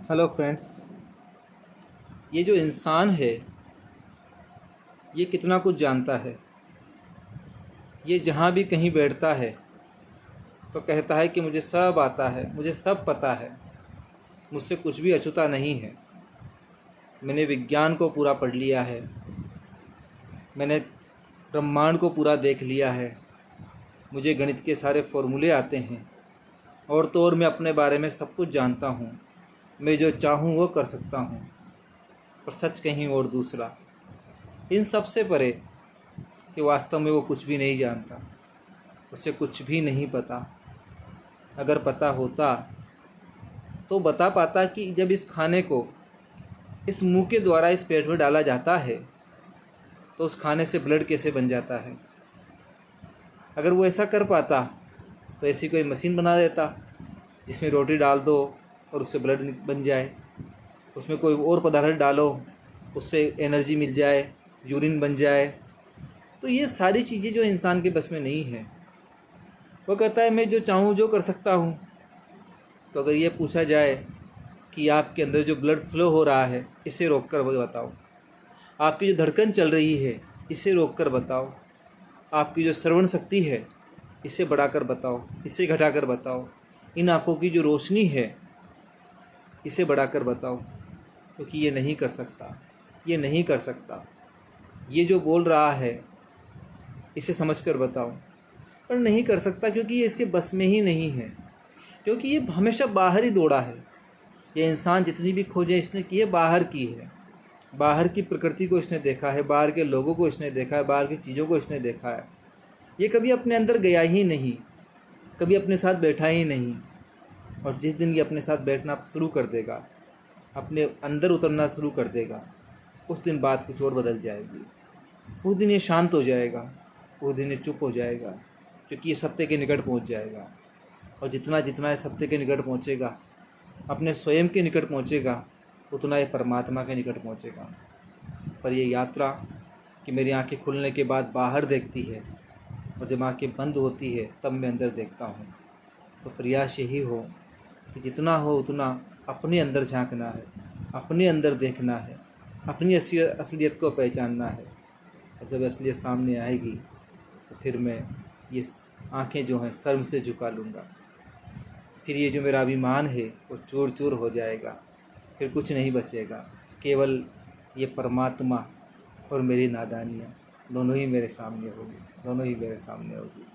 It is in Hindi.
Hello friends. ये जो इंसान है ये कितना कुछ जानता है। ये जहाँ भी कहीं बैठता है तो कहता है कि मुझे सब आता है, मुझे सब पता है, मुझसे कुछ भी अछूता नहीं है। मैंने विज्ञान को पूरा पढ़ लिया है, मैंने ब्रह्मांड को पूरा देख लिया है, मुझे गणित के सारे फॉर्मूले आते हैं और तो और मैं अपने बारे में सब कुछ जानता हूँ। मैं जो चाहूँ वो कर सकता हूँ। पर सच कहीं और दूसरा, इन सब से परे कि वास्तव में वो कुछ भी नहीं जानता, उसे कुछ भी नहीं पता। अगर पता होता तो बता पाता कि जब इस खाने को इस मुंह के द्वारा इस पेट में डाला जाता है तो उस खाने से ब्लड कैसे बन जाता है। अगर वो ऐसा कर पाता तो ऐसी कोई मशीन बना देता जिसमें रोटी डाल दो और उससे ब्लड बन जाए, उसमें कोई और पदार्थ डालो उससे एनर्जी मिल जाए, यूरिन बन जाए। तो ये सारी चीज़ें जो इंसान के बस में नहीं है। वो कहता है मैं जो चाहूँ जो कर सकता हूँ। तो अगर ये पूछा जाए कि आपके अंदर जो ब्लड फ्लो हो रहा है इसे रोक कर बताओ, आपकी जो धड़कन चल रही है इसे रोक कर बताओ, आपकी जो श्रवण शक्ति है इसे बढ़ाकर बताओ, इसे घटाकर बताओ, इन आँखों की जो रोशनी है इसे बढ़ाकर बताओ, क्योंकि ये नहीं कर सकता, ये नहीं कर सकता। ये जो बोल रहा है इसे समझकर बताओ, पर नहीं कर सकता क्योंकि ये इसके बस में ही नहीं है, क्योंकि ये हमेशा बाहर ही दौड़ा है। ये इंसान जितनी भी खोजें इसने की है बाहर की है, बाहर की प्रकृति को इसने देखा है, बाहर के लोगों को इसने देखा है, बाहर की चीज़ों को इसने देखा है। ये कभी अपने अंदर गया ही नहीं, कभी अपने साथ बैठा ही नहीं। और जिस दिन ये अपने साथ बैठना शुरू कर देगा, अपने अंदर उतरना शुरू कर देगा, उस दिन बात कुछ और बदल जाएगी। उस दिन ये शांत हो जाएगा, उस दिन ये चुप हो जाएगा, क्योंकि ये सत्य के निकट पहुंच जाएगा। और जितना जितना ये सत्य के निकट पहुंचेगा, अपने स्वयं के निकट पहुंचेगा, उतना ये परमात्मा के निकट पहुंचेगा। पर ये यात्रा कि मेरी आंखें खुलने के बाद बाहर देखती है और जब आंखें बंद होती है तब मैं अंदर देखता हूँ। तो प्रयास यही हो कि जितना हो उतना अपने अंदर झांकना है, अपने अंदर देखना है, अपनी असलियत को पहचानना है। और जब असलियत सामने आएगी तो फिर मैं ये आंखें जो हैं शर्म से झुका लूँगा। फिर ये जो मेरा अभिमान है वो चूर चूर हो जाएगा, फिर कुछ नहीं बचेगा। केवल ये परमात्मा और मेरी नादानियाँ दोनों ही मेरे सामने होगी, दोनों ही मेरे सामने होगी।